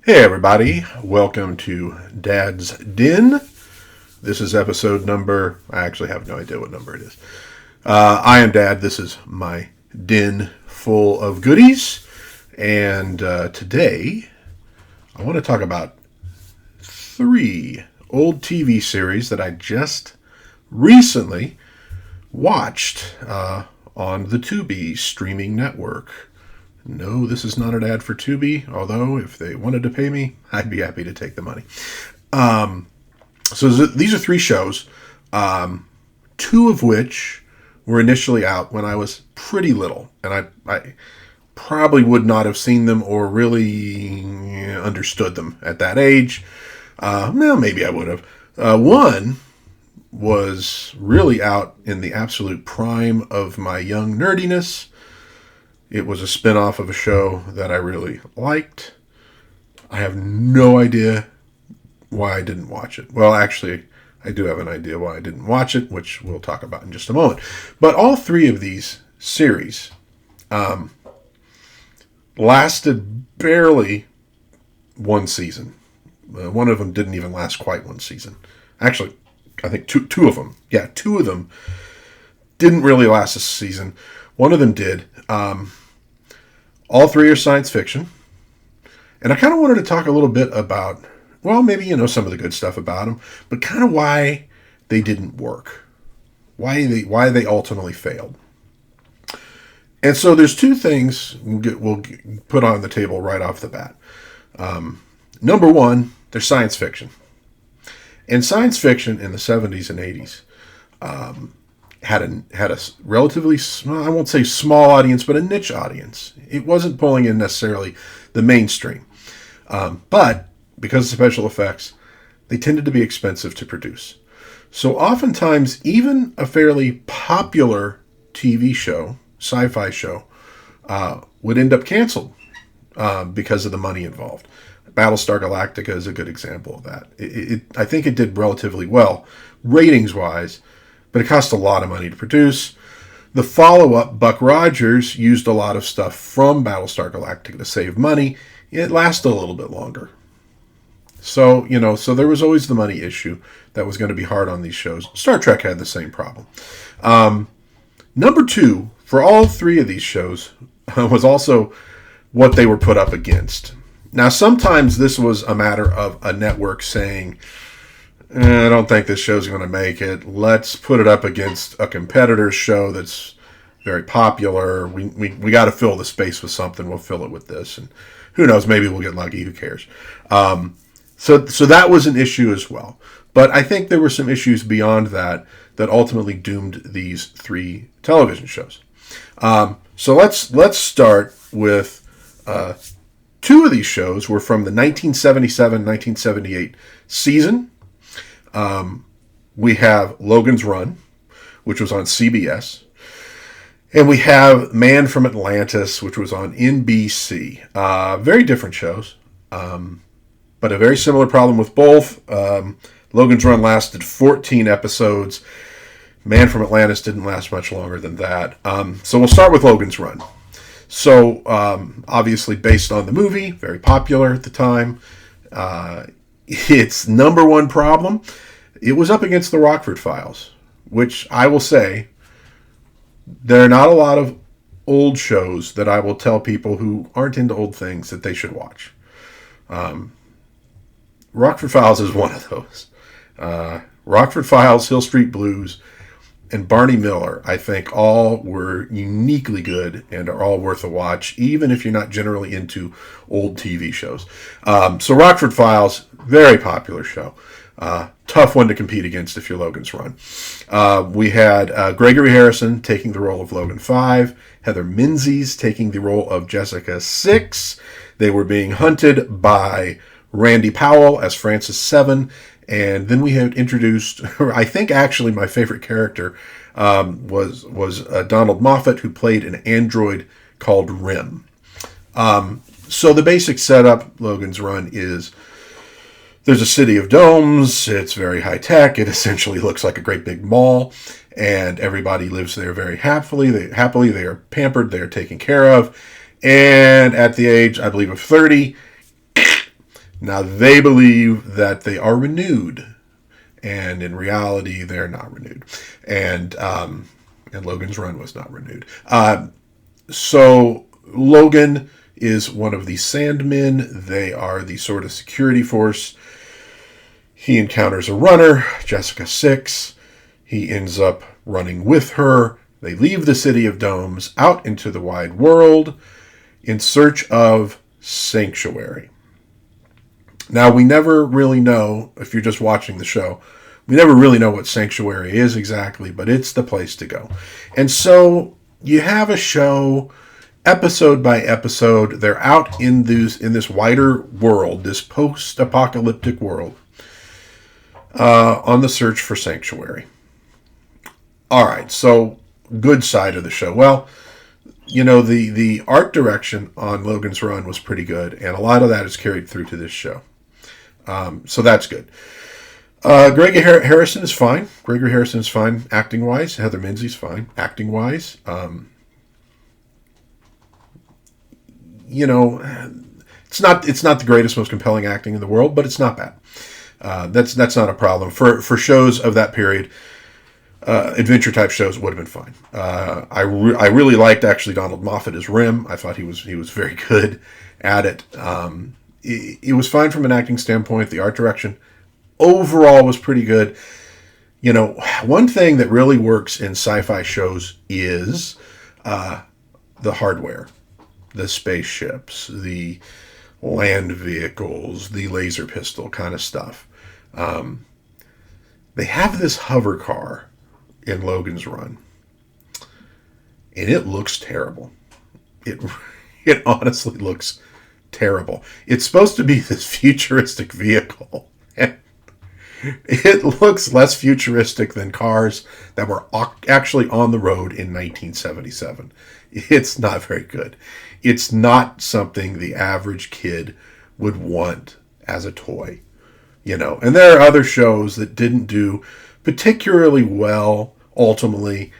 Hey everybody, welcome to Dad's Den. This is episode number, I actually have no idea what number it is. I am Dad, this is my den full of goodies, and today I want to talk about 3 old TV series that I just recently watched on the Tubi streaming network. No, this is not an ad for Tubi, although if they wanted to pay me, I'd be happy to take the money. These are 3 shows, 2 of which were initially out when I was pretty little, and I probably would not have seen them or really understood them at that age. Well, maybe I would have. One was really out in the absolute prime of my young nerdiness. It was a spin-off of a show that I really liked. I have no idea why I didn't watch it. Well, actually, I do have an idea why I didn't watch it, which we'll talk about in just a moment. But all 3 of these series lasted barely one season. One of them didn't even last quite one season. Actually, I think two of them. Yeah, 2 of them didn't really last a season. One of them did. All 3 are science fiction. And I kind of wanted to talk a little bit about, well, maybe some of the good stuff about them, but kind of why they didn't work. Why they ultimately failed. And so there's 2 things we'll put on the table right off the bat. Number 1, they're science fiction. And science fiction in the 70s and 80s had a relatively small, I won't say small audience, but a niche audience. It wasn't pulling in necessarily the mainstream. But because of special effects, they tended to be expensive to produce. So oftentimes, even a fairly popular TV show, sci-fi show, would end up canceled because of the money involved. Battlestar Galactica is a good example of that. I think it did relatively well, ratings-wise, but it cost a lot of money to produce. The follow-up, Buck Rogers, used a lot of stuff from Battlestar Galactica to save money. It lasted a little bit longer. So there was always the money issue that was going to be hard on these shows. Star Trek had the same problem. Number 2, for all 3 of these shows, was also what they were put up against. Now, sometimes this was a matter of a network saying, I don't think this show's going to make it. Let's put it up against a competitor's show that's very popular. We got to fill the space with something. We'll fill it with this. And who knows, maybe we'll get lucky. Who cares? So that was an issue as well. But I think there were some issues beyond that ultimately doomed these 3 television shows. So let's start with 2 of these shows were from the 1977-1978 season. We have Logan's Run, which was on CBS. And we have Man from Atlantis, which was on NBC. Very different shows, but a very similar problem with both. Logan's Run lasted 14 episodes. Man from Atlantis didn't last much longer than that. So we'll start with Logan's Run. So, obviously based on the movie, very popular at the time. Its number 1 problem, it was up against the Rockford Files, which I will say, there are not a lot of old shows that I will tell people who aren't into old things that they should watch. Rockford Files is one of those. Rockford Files, Hill Street Blues, and Barney Miller, I think, all were uniquely good and are all worth a watch, even if you're not generally into old TV shows. So Rockford Files, very popular show. Tough one to compete against if you're Logan's Run. We had Gregory Harrison taking the role of Logan 5, Heather Menzies taking the role of Jessica 6. They were being hunted by Randy Powell as Francis 7. And then we had introduced, I think actually my favorite character was Donald Moffat, who played an android called Rim. So the basic setup, Logan's Run, is there's a city of domes. It's very high tech. It essentially looks like a great big mall, and everybody lives there very happily. They are pampered. They are taken care of. And at the age, I believe, of 30, Now, they believe that they are renewed, and in reality, they're not renewed. And Logan's Run was not renewed. So Logan is one of the Sandmen. They are the sort of security force. He encounters a runner, Jessica 6. He ends up running with her. They leave the City of Domes out into the wide world in search of sanctuary. Now, we never really know, if you're just watching the show, we never really know what sanctuary is exactly, but it's the place to go. And so you have a show, episode by episode. They're out in this wider world, this post-apocalyptic world, on the search for sanctuary. All right, so good side of the show. Well, the art direction on Logan's Run was pretty good, and a lot of that is carried through to this show. So that's good. Gregory Harrison is fine. Gregory Harrison is fine acting-wise. Heather Minzey's fine acting-wise. It's not the greatest, most compelling acting in the world, but it's not bad. That's not a problem for shows of that period. Adventure type shows would have been fine. I really liked actually Donald Moffat as Rim. I thought he was very good at it. It was fine from an acting standpoint. The art direction overall was pretty good. One thing that really works in sci-fi shows is the hardware, the spaceships, the land vehicles, the laser pistol kind of stuff. They have this hover car in Logan's Run, and it looks terrible. It honestly looks terrible. It's supposed to be this futuristic vehicle, and it looks less futuristic than cars that were actually on the road in 1977. It's not very good. It's not something the average kid would want as a toy, And there are other shows that didn't do particularly well. Ultimately,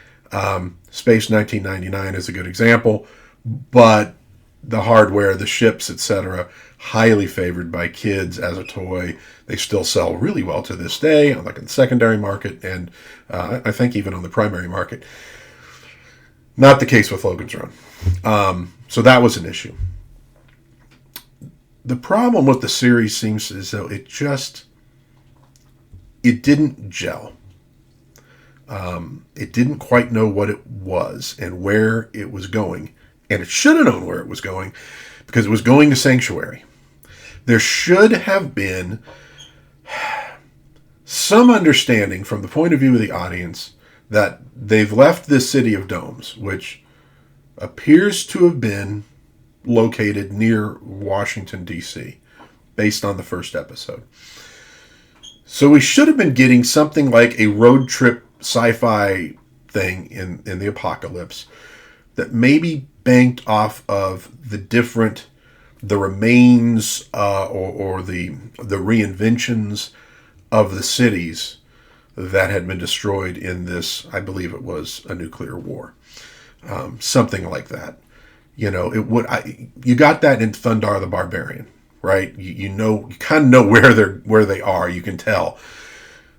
Space 1999 is a good example, but the hardware, the ships, etc., highly favored by kids as a toy. They still sell really well to this day, like in the secondary market, and I think even on the primary market. Not the case with Logan's Run. So that was an issue. The problem with the series seems as though it didn't gel. It didn't quite know what it was and where it was going. And it should have known where it was going, because it was going to Sanctuary. There should have been some understanding from the point of view of the audience that they've left this City of Domes, which appears to have been located near Washington, D.C., based on the first episode. So we should have been getting something like a road trip sci-fi thing in the apocalypse that maybe banked off of the remains or the reinventions of the cities that had been destroyed in this, I believe it was a nuclear war. Something like that. You got that in Thundar the Barbarian, right? You kind of know where they are. You can tell.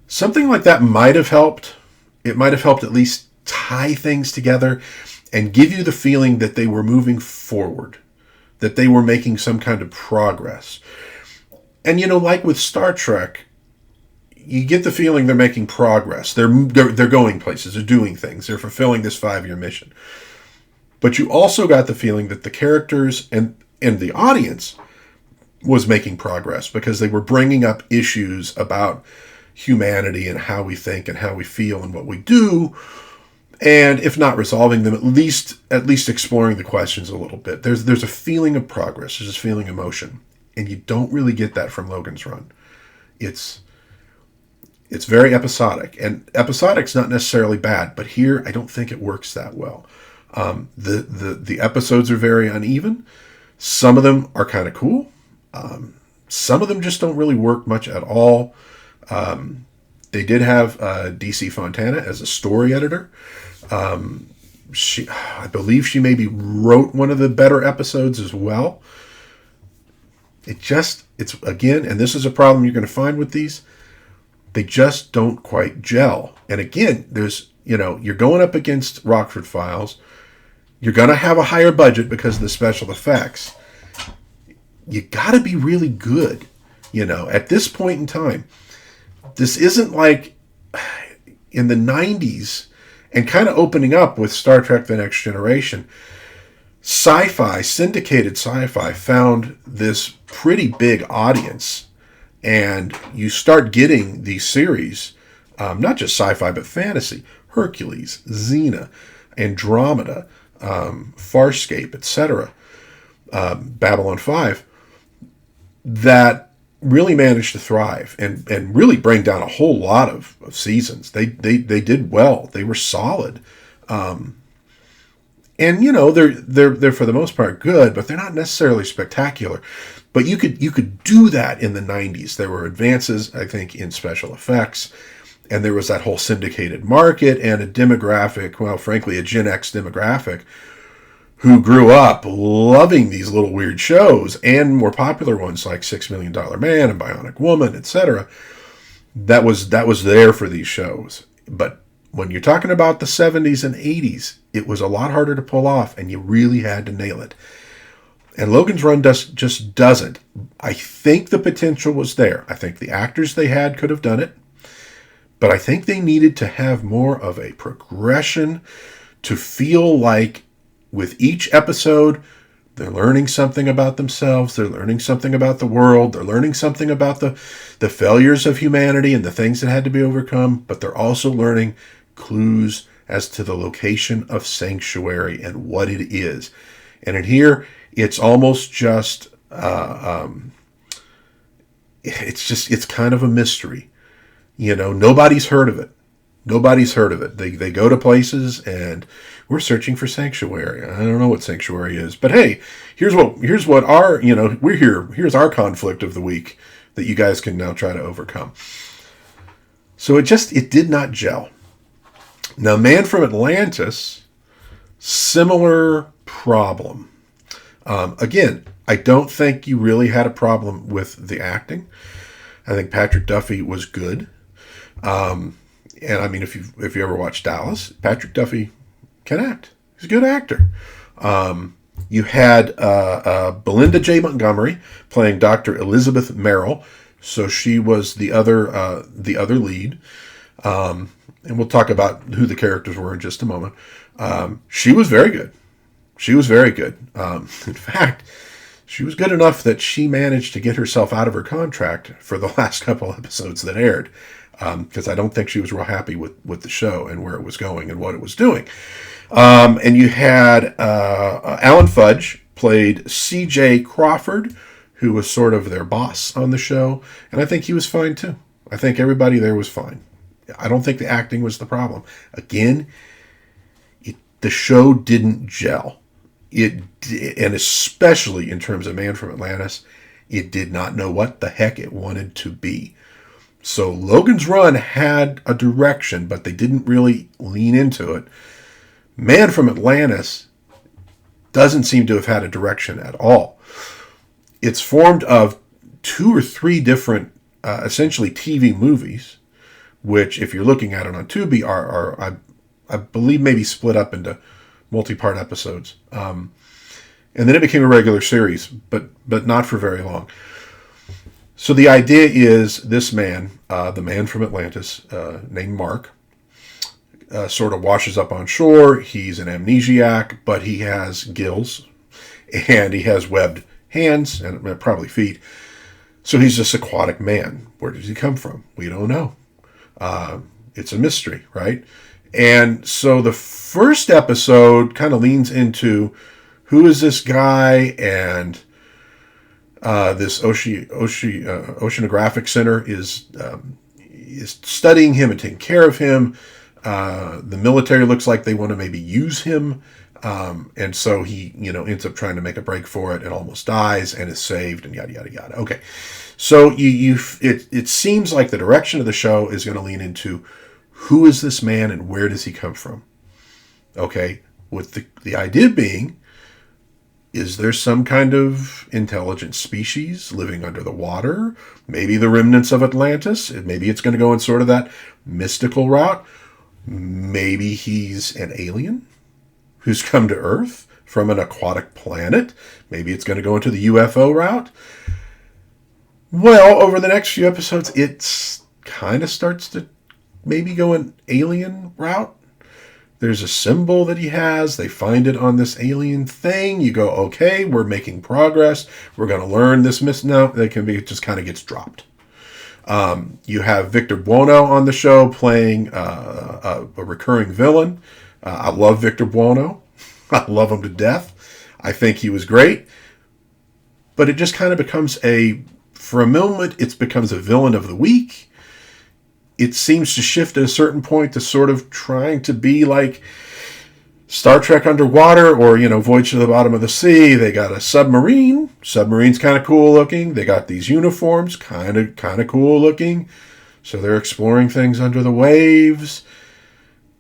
Something like that might have helped. It might have helped at least tie things together and give you the feeling that they were moving forward, that they were making some kind of progress. And like with Star Trek, you get the feeling they're making progress. They're going places. They're doing things. They're fulfilling this 5-year mission. But you also got the feeling that the characters and the audience was making progress, because they were bringing up issues about humanity and how we think and how we feel and what we do. And if not resolving them, at least exploring the questions a little bit. There's a feeling of progress. There's a feeling of motion. And you don't really get that from Logan's Run. It's very episodic. And episodic's not necessarily bad, but here I don't think it works that well. The episodes are very uneven. Some of them are kind of cool. Some of them just don't really work much at all. They did have DC Fontana as a story editor. I believe she maybe wrote one of the better episodes as well. it's again, and this is a problem you're going to find with these, they just don't quite gel. And again, there's, you're going up against Rockford Files. You're going to have a higher budget because of the special effects. You got to be really good, at this point in time. This isn't like in the 90s and kind of opening up with Star Trek The Next Generation. Sci-Fi, syndicated Sci-Fi, found this pretty big audience. And you start getting these series, not just sci-fi, but fantasy. Hercules, Xena, Andromeda, Farscape, etc. Babylon 5, that really managed to thrive and really bring down a whole lot of seasons. They did well. They were solid. And they're for the most part good, but they're not necessarily spectacular. But you could do that in the 90s. There were advances, I think, in special effects, and there was that whole syndicated market and a demographic, well, frankly, a Gen X demographic who grew up loving these little weird shows and more popular ones like $6 Million Man and Bionic Woman, etc. That was there for these shows. But when you're talking about the 70s and 80s, it was a lot harder to pull off, and you really had to nail it. And Logan's Run just doesn't. I think the potential was there. I think the actors they had could have done it. But I think they needed to have more of a progression to feel like with each episode, they're learning something about themselves. They're learning something about the world. They're learning something about the failures of humanity and the things that had to be overcome. But they're also learning clues as to the location of Sanctuary and what it is. And in here, it's almost just, it's kind of a mystery. Nobody's heard of it. Nobody's heard of it. They go to places and we're searching for Sanctuary. I don't know what Sanctuary is, but hey, here's what our, we're here. Here's our conflict of the week that you guys can now try to overcome. So it did not gel. Now, Man from Atlantis, similar problem. Again, I don't think you really had a problem with the acting. I think Patrick Duffy was good. And I mean, if you ever watched Dallas, Patrick Duffy can act. He's a good actor. You had Belinda J. Montgomery playing Dr. Elizabeth Merrill, so she was the other lead. And we'll talk about who the characters were in just a moment. She was very good. In fact, she was good enough that she managed to get herself out of her contract for the last couple episodes that aired. Because I don't think she was real happy with the show and where it was going and what it was doing. And you had Alan Fudge played C.J. Crawford, who was sort of their boss on the show. And I think he was fine too. I think everybody there was fine. I don't think the acting was the problem. Again, the show didn't gel. And especially in terms of Man from Atlantis, it did not know what the heck it wanted to be. So Logan's Run had a direction, but they didn't really lean into it. Man from Atlantis doesn't seem to have had a direction at all. It's formed of 2 or 3 different, essentially TV movies, which, if you're looking at it on Tubi, are I believe maybe split up into multi-part episodes. And then it became a regular series, but not for very long. So the idea is this man, the Man from Atlantis, named Mark, sort of washes up on shore. He's an amnesiac, but he has gills, and he has webbed hands and probably feet. So he's this aquatic man. Where does he come from? We don't know. It's a mystery, right? And so the first episode kind of leans into who is this guy, and this oceanographic center is studying him and taking care of him. The military looks like they want to maybe use him, and so he ends up trying to make a break for it and almost dies and is saved and yada yada yada. Okay, so it seems like the direction of the show is going to lean into who is this man and where does he come from. Okay, with the idea being Is there some kind of intelligent species living under the water? Maybe the remnants of Atlantis. Maybe it's going to go in sort of that mystical route. Maybe he's an alien who's come to Earth from an aquatic planet. Maybe it's going to go into the UFO route. Well, over the next few episodes, it kind of starts to maybe go an alien route. There's a symbol that he has. They find it on this alien thing. You go, okay, we're making progress. We're going to learn this. No, it just kind of gets dropped. You have Victor Buono on the show playing a recurring villain. I love Victor Buono. I love him to death. I think he was great. But it just kind of becomes for a moment, it becomes a villain of the week. It seems to shift at a certain point to sort of trying to be like Star Trek underwater or, Voyage to the Bottom of the Sea. They got a submarine. Submarine's kind of cool looking. They got these uniforms, kind of cool looking. So they're exploring things under the waves.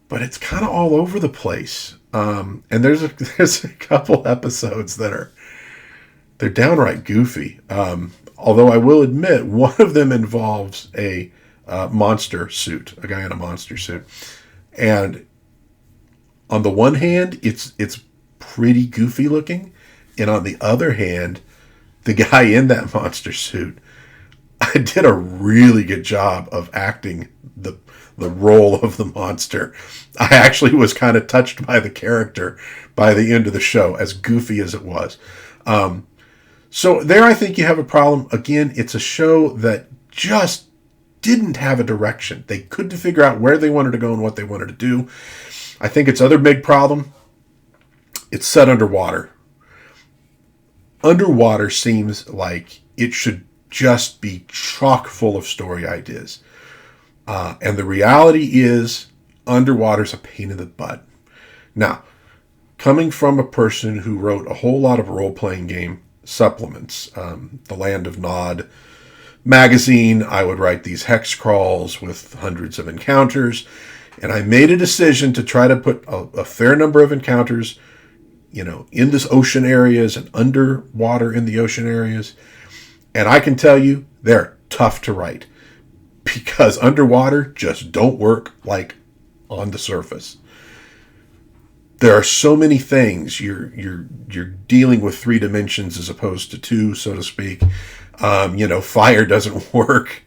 But it's kind of all over the place. And there's a couple episodes they're downright goofy. Although I will admit, one of them involves a monster suit, a guy in a monster suit. And on the one hand, it's pretty goofy looking. And on the other hand, the guy in that monster suit did a really good job of acting the role of the monster. I actually was kind of touched by the character by the end of the show, as goofy as it was. So there I think you have a problem. Again, it's a show that just didn't have a direction. They couldn't figure out where they wanted to go and what they wanted to do. I think its other big problem, it's set underwater. Underwater seems like it should just be chock full of story ideas. And the reality is, underwater's a pain in the butt. Now, coming from a person who wrote a whole lot of role-playing game supplements, The Land of Nod magazine, I would write these hex crawls with hundreds of encounters, and I made a decision to try to put a fair number of encounters, in this ocean areas and underwater in the ocean areas. And I can tell you, they're tough to write because underwater just don't work like on the surface. There are so many things. You're dealing with 3 dimensions as opposed to 2, so to speak. Fire doesn't work,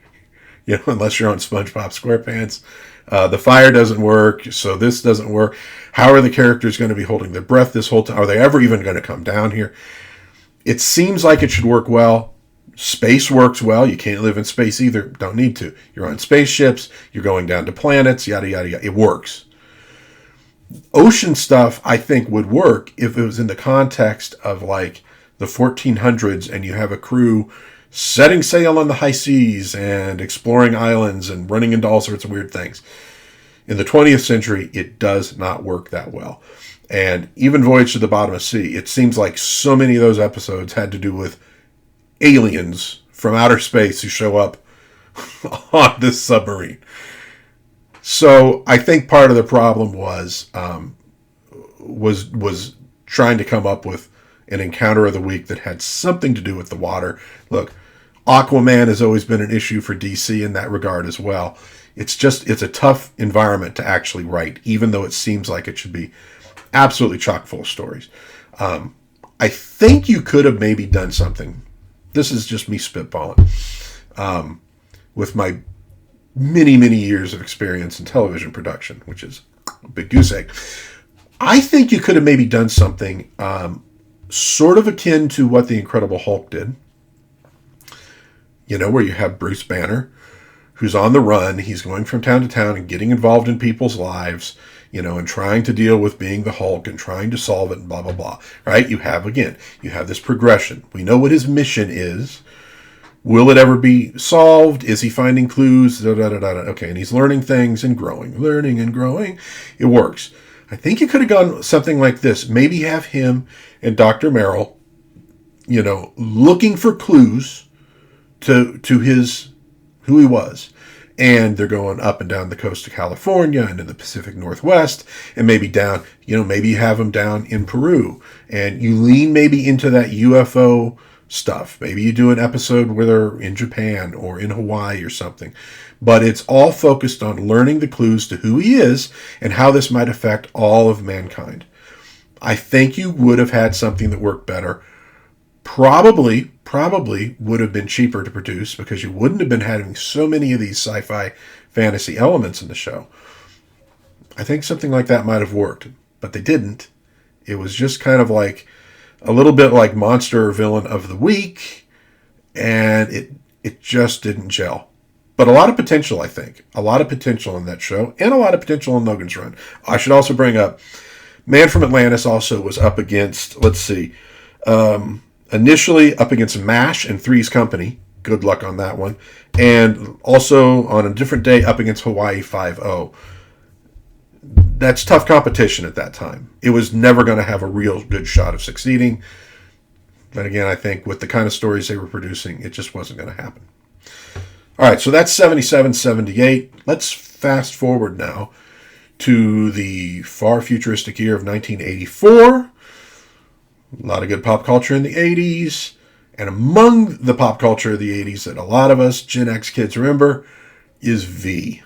unless you're on SpongeBob SquarePants. The fire doesn't work, so this doesn't work. How are the characters going to be holding their breath this whole time? Are they ever even going to come down here? It seems like it should work well. Space works well. You can't live in space either. Don't need to. You're on spaceships. You're going down to planets, yada, yada, yada. It works. Ocean stuff, I think, would work if it was in the context of like the 1400s and you have a crew setting sail on the high seas and exploring islands and running into all sorts of weird things. In the 20th century, it does not work that well. And even Voyage to the Bottom of the Sea, it seems like so many of those episodes had to do with aliens from outer space who show up on this submarine. So I think part of the problem was trying to come up with an encounter of the week that had something to do with the water. Look, Aquaman has always been an issue for DC in that regard as well. It's a tough environment to actually write, even though it seems like it should be absolutely chock full of stories. I think you could have maybe done something. This is just me spitballing. With my many, many years of experience in television production, which is a big goose egg. I think you could have maybe done something sort of akin to what the Incredible Hulk did. Where you have Bruce Banner, who's on the run. He's going from town to town and getting involved in people's lives, and trying to deal with being the Hulk and trying to solve it and blah, blah, blah. Right? You have this progression. We know what his mission is. Will it ever be solved? Is he finding clues? Da, da, da, da. Okay, and he's learning things and growing. Learning and growing. It works. I think you could have gone something like this. Maybe have him and Dr. Merrill, looking for clues to his who he was. And they're going up and down the coast of California and in the Pacific Northwest, and maybe down, maybe you have them down in Peru. And you lean maybe into that UFO stuff. Maybe you do an episode where they're in Japan or in Hawaii or something. But it's all focused on learning the clues to who he is and how this might affect all of mankind. I think you would have had something that worked better. Probably would have been cheaper to produce because you wouldn't have been having so many of these sci-fi fantasy elements in the show. I think something like that might have worked, but they didn't. It was just kind of like a little bit like Monster or Villain of the Week, and it just didn't gel. But a lot of potential, I think. A lot of potential in that show, and a lot of potential in Logan's Run. I should also bring up, Man from Atlantis also was up against, initially up against MASH and Three's Company. Good luck on that one. And also on a different day up against Hawaii 5-0. That's tough competition at that time. It was never going to have a real good shot of succeeding. But again, I think with the kind of stories they were producing, it just wasn't going to happen. All right, so that's 77, 78. Let's fast forward now to the far futuristic year of 1984. A lot of good pop culture in the 80s. And among the pop culture of the 80s that a lot of us Gen X kids remember is V.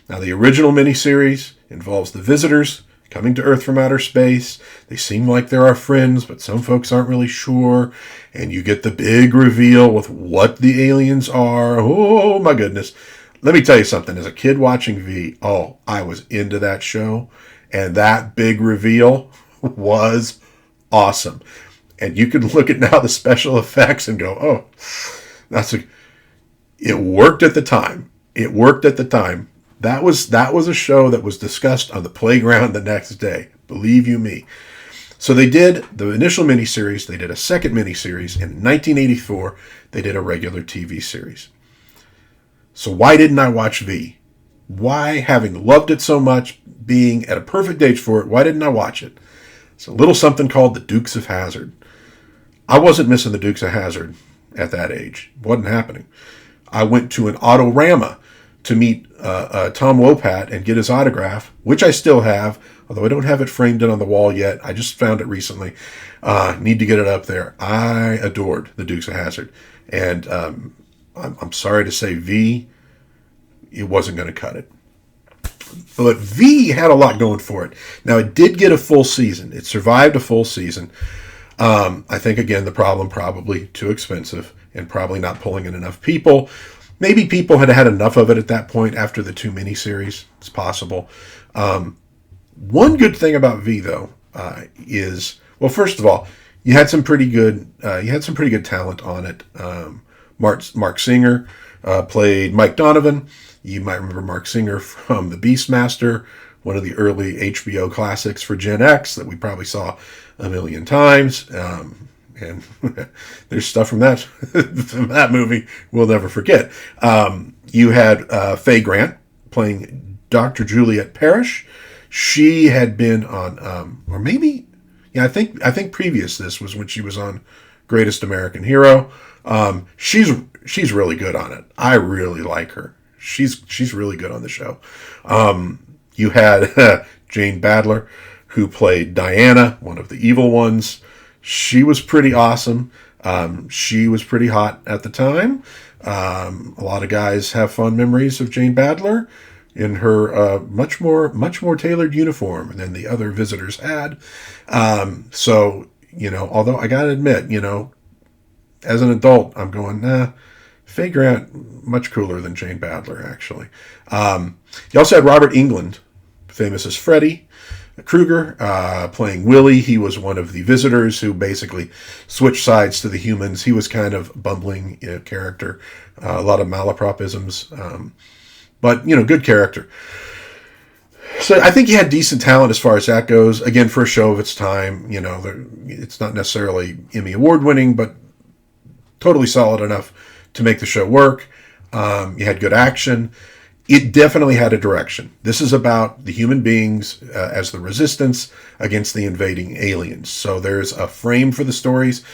Now, the original miniseries involves the visitors coming to Earth from outer space. They seem like they're our friends, but some folks aren't really sure. And you get the big reveal with what the aliens are. Oh, my goodness. Let me tell you something. As a kid watching V, I was into that show. And that big reveal was awesome. And you can look at now the special effects and go, it worked at the time. It worked at the time. That was a show that was discussed on the playground the next day. Believe you me. So they did the initial miniseries. They did a second miniseries. In 1984, they did a regular TV series. So why didn't I watch V? Why, having loved it so much, being at a perfect age for it, why didn't I watch it? It's a little something called the Dukes of Hazzard. I wasn't missing the Dukes of Hazzard at that age. It wasn't happening. I went to an Autorama to meet Tom Wopat and get his autograph, which I still have, although I don't have it framed in on the wall yet. I just found it recently. Need to get it up there. I adored the Dukes of Hazzard. And I'm sorry to say V, it wasn't going to cut it. But V had a lot going for it. Now, it did get a full season. It survived a full season. I think, again, the problem probably too expensive and probably not pulling in enough people. Maybe people had had enough of it at that point after the two miniseries. It's possible. One good thing about V, though, is, well, first of all, you had some pretty good talent on it. Mark Singer played Mike Donovan. You might remember Mark Singer from The Beastmaster, one of the early HBO classics for Gen X that we probably saw a million times. And there's stuff from that movie we'll never forget. You had Faye Grant playing Dr. Juliet Parrish. She had been on, I think previous this was when she was on Greatest American Hero. She's really good on it. I really like her. She's really good on the show. You had Jane Badler, who played Diana, one of the evil ones. She was pretty awesome. She was pretty hot at the time. A lot of guys have fond memories of Jane Badler in her much more tailored uniform than the other visitors had. So, although I gotta admit, as an adult, I'm going, Faye Grant, much cooler than Jane Badler, actually. You also had Robert Englund, famous as Freddy Krueger, playing Willie. He was one of the visitors who basically switched sides to the humans. He was kind of bumbling character, a lot of malapropisms, but good character. So I think he had decent talent as far as that goes. Again, for a show of its time, it's not necessarily Emmy Award winning, but totally solid enough to make the show work. You had good action. It definitely had a direction. This is about the human beings as the resistance against the invading aliens. So there's a frame for the stories.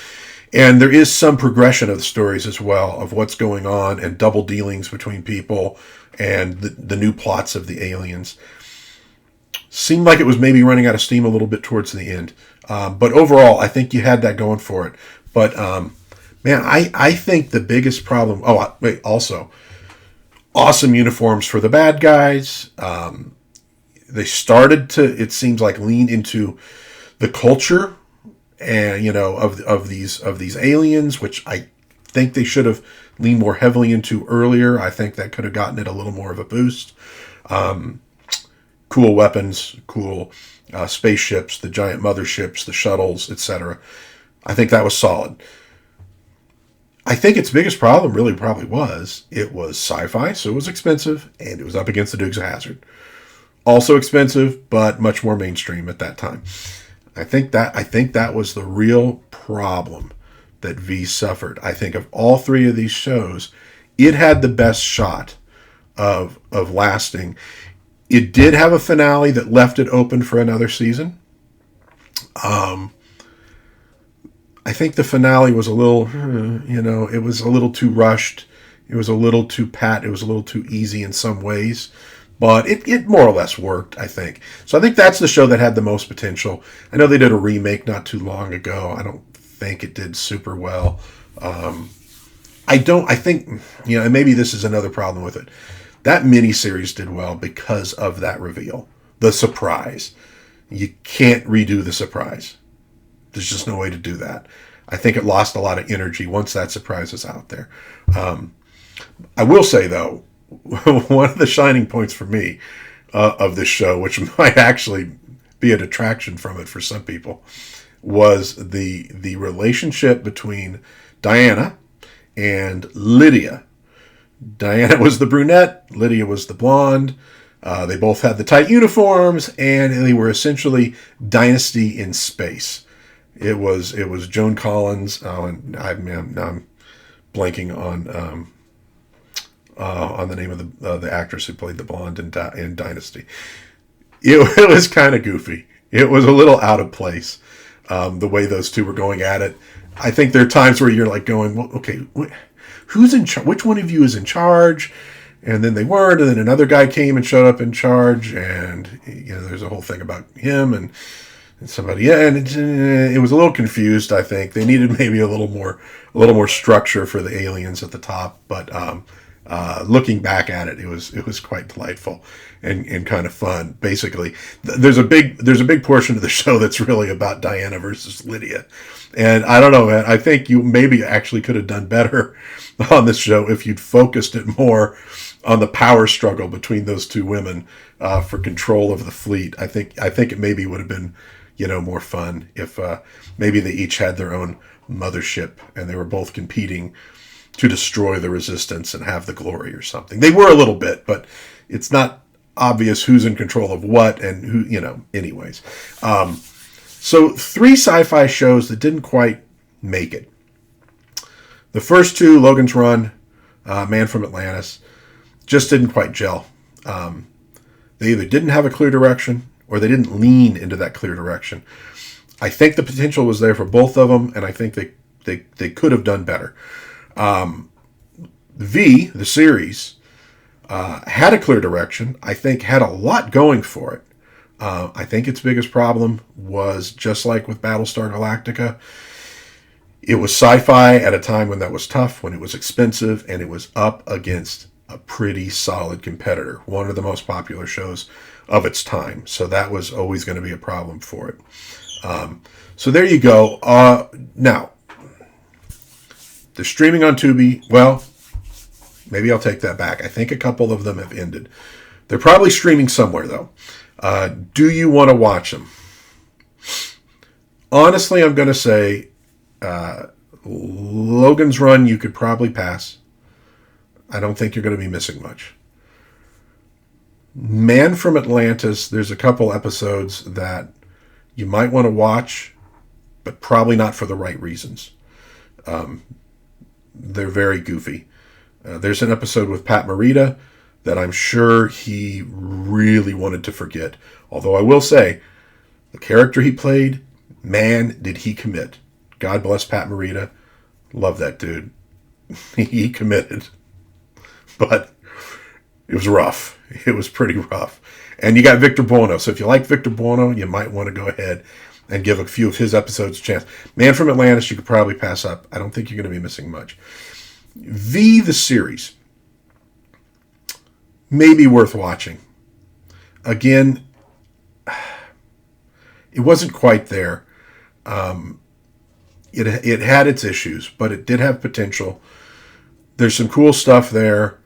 And there is some progression of the stories as well, of what's going on and double dealings between people and the new plots of the aliens. Seemed like it was maybe running out of steam a little bit towards the end. But overall, I think you had that going for it. But, man, I think the biggest problem... Oh, wait, also, awesome uniforms for the bad guys. They started to, it seems like, lean into the culture and of these aliens, which I think they should have leaned more heavily into earlier. I think that could have gotten it a little more of a boost. Cool weapons, cool spaceships, the giant motherships, the shuttles, etc. I think that was solid. I think its biggest problem really probably was it was sci-fi, so it was expensive, and it was up against the Dukes of Hazzard. Also expensive, but much more mainstream at that time. I think that was the real problem that V suffered. I think of all three of these shows, it had the best shot of lasting. It did have a finale that left it open for another season. I think the finale was a little, it was a little too rushed. It was a little too pat. It was a little too easy in some ways. But it more or less worked, I think. So I think that's the show that had the most potential. I know they did a remake not too long ago. I don't think it did super well. I think, and maybe this is another problem with it. That miniseries did well because of that reveal. The surprise. You can't redo the surprise. There's just no way to do that. I think it lost a lot of energy once that surprise is out there. I will say, though, one of the shining points for me of this show, which might actually be a detraction from it for some people, was the relationship between Diana and Lydia. Diana was the brunette, Lydia was the blonde. They both had the tight uniforms, and they were essentially Dynasty in space. It was Joan Collins. And I'm blanking on the name of the actress who played the blonde in Dynasty. It was kind of goofy. It was a little out of place, the way those two were going at it. I think there are times where you're like going, well, okay, who's in charge? Which one of you is in charge? And then they weren't, and then another guy came and showed up in charge, and there's a whole thing about him and somebody. And it was a little confused. I think they needed maybe a little more structure for the aliens at the top, but. Looking back at it, it was quite delightful and kind of fun. Basically, there's a big portion of the show that's really about Diana versus Lydia, and I don't know, man. I think you maybe actually could have done better on this show if you'd focused it more on the power struggle between those two women for control of the fleet. I think it maybe would have been more fun if maybe they each had their own mothership and they were both competing to destroy the resistance and have the glory or something. They were a little bit, but it's not obvious who's in control of what and who, anyways. So 3 sci-fi shows that didn't quite make it. The first 2, Logan's Run, Man from Atlantis, just didn't quite gel. They either didn't have a clear direction or they didn't lean into that clear direction. I think the potential was there for both of them, and I think they could have done better. V, the series, had a clear direction. I think had a lot going for it. I think its biggest problem was, just like with Battlestar Galactica, it was sci-fi at a time when that was tough, when it was expensive, and it was up against a pretty solid competitor, one of the most popular shows of its time. So that was always going to be a problem for it. So there you go. Now, they're streaming on Tubi. Well, maybe I'll take that back. I think a couple of them have ended. They're probably streaming somewhere, though. Do you want to watch them? Honestly, I'm going to say Logan's Run, you could probably pass. I don't think you're going to be missing much. Man from Atlantis, there's a couple episodes that you might want to watch, but probably not for the right reasons. They're very goofy. There's an episode with Pat Morita that I'm sure he really wanted to forget. Although I will say, the character he played, man, did he commit. God bless Pat Morita. Love that dude. He committed. But it was rough. It was pretty rough. And you got Victor Buono. So if you like Victor Buono, you might want to go ahead and give a few of his episodes a chance. Man from Atlantis, you could probably pass up. I don't think you're going to be missing much. V, the series, may be worth watching. Again, it wasn't quite there. It had its issues, but it did have potential. There's some cool stuff there.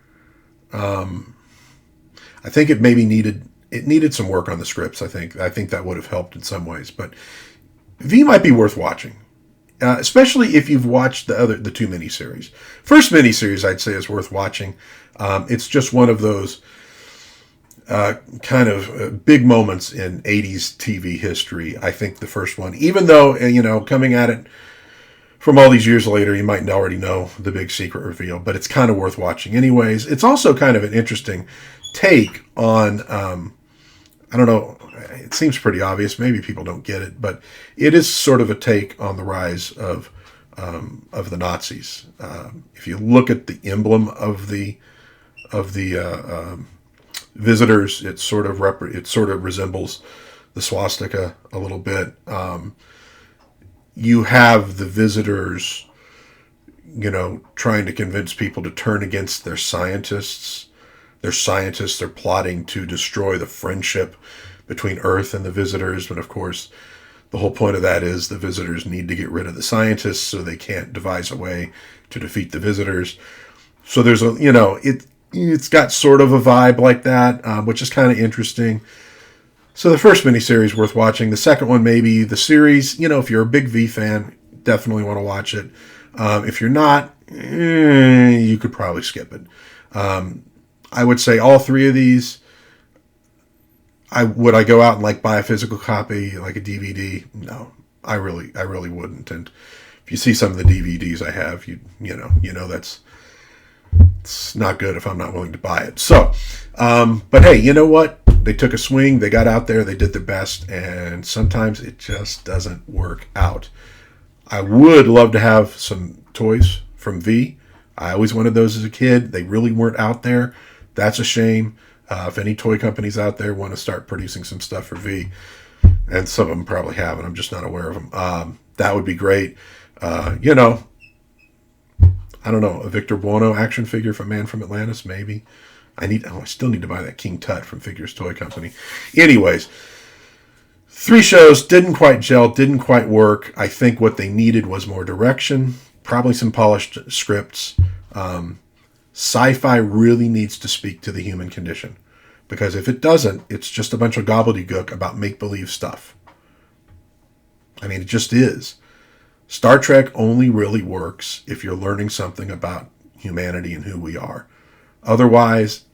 I think it maybe needed some work on the scripts. I think that would have helped in some ways, but V might be worth watching, especially if you've watched the two miniseries. First miniseries, I'd say, is worth watching. It's just one of those kind of big moments in 80s TV history. I think the first one, even though, coming at it from all these years later, you might already know the big secret reveal, but it's kind of worth watching anyways. It's also kind of an interesting take on, I don't know, it seems pretty obvious. Maybe people don't get it, but it is sort of a take on the rise of the Nazis. If you look at the emblem of the visitors, it sort of resembles the swastika a little bit. You have the visitors, trying to convince people to turn against their scientists. Their scientists are plotting to destroy the friendship between Earth and the visitors. But of course, the whole point of that is the visitors need to get rid of the scientists so they can't devise a way to defeat the visitors. So there's it's got sort of a vibe like that, which is kind of interesting. So the first miniseries worth watching. The second one, maybe. The series, if you're a big V fan, definitely want to watch it. If you're not, you could probably skip it. I would say all three of these, would I go out and buy a physical copy, like a DVD? No, I really wouldn't. And if you see some of the DVDs I have, you know that's it's not good if I'm not willing to buy it. So, but hey, you know what? They took a swing, they got out there, they did their best, and sometimes it just doesn't work out. I would love to have some toys from V. I always wanted those as a kid. They really weren't out there. That's a shame. If any toy companies out there want to start producing some stuff for V, and some of them probably have, and I'm just not aware of them, that would be great. I don't know, a Victor Buono action figure from Man from Atlantis, maybe. I still need to buy that King Tut from Figures Toy Company. Anyways, 3 shows didn't quite gel, didn't quite work. I think what they needed was more direction, probably some polished scripts. Sci-Fi really needs to speak to the human condition, because if it doesn't, it's just a bunch of gobbledygook about make-believe stuff. I mean, it just is. Star Trek only really works if you're learning something about humanity and who we are. Otherwise,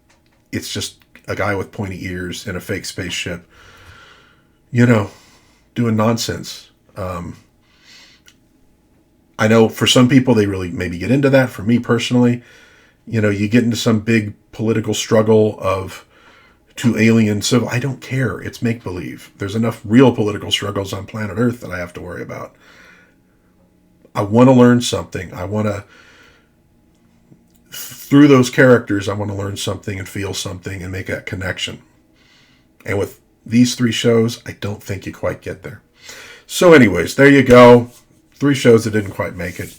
it's just a guy with pointy ears in a fake spaceship, doing nonsense. I know for some people, they really maybe get into that. For me personally, you get into some big political struggle of two alien civil. I don't care. It's make-believe. There's enough real political struggles on planet Earth that I have to worry about. I want to learn something. Through those characters, I want to learn something and feel something and make that connection. And with these 3 shows, I don't think you quite get there. So anyways, there you go. 3 shows that didn't quite make it.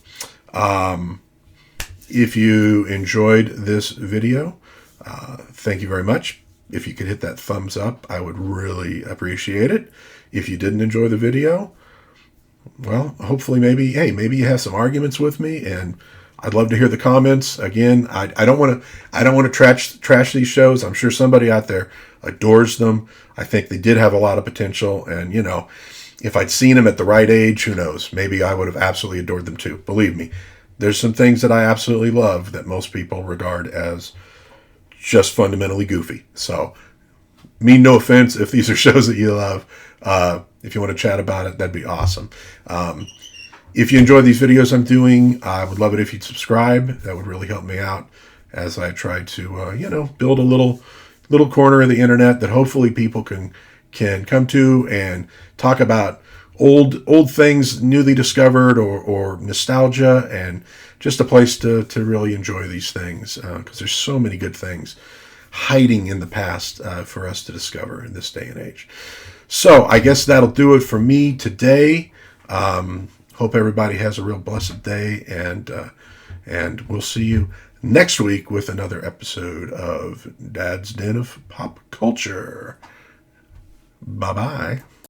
If you enjoyed this video, thank you very much. If you could hit that thumbs up, I would really appreciate it. If you didn't enjoy the video, well, hopefully maybe you have some arguments with me, and I'd love to hear the comments. Again, I don't want to trash these shows. I'm sure somebody out there adores them. I think they did have a lot of potential, and if I'd seen them at the right age, who knows? Maybe I would have absolutely adored them too. Believe me, there's some things that I absolutely love that most people regard as just fundamentally goofy. So, mean no offense if these are shows that you love. If you want to chat about it, that'd be awesome. If you enjoy these videos I'm doing, I would love it if you'd subscribe. That would really help me out as I try to, build a little corner of the internet that hopefully people can come to and talk about old things newly discovered, or nostalgia, and just a place to really enjoy these things, because there's so many good things hiding in the past for us to discover in this day and age. So I guess that'll do it for me today. Hope everybody has a real blessed day, and we'll see you next week with another episode of Dad's Den of Pop Culture. Bye-bye.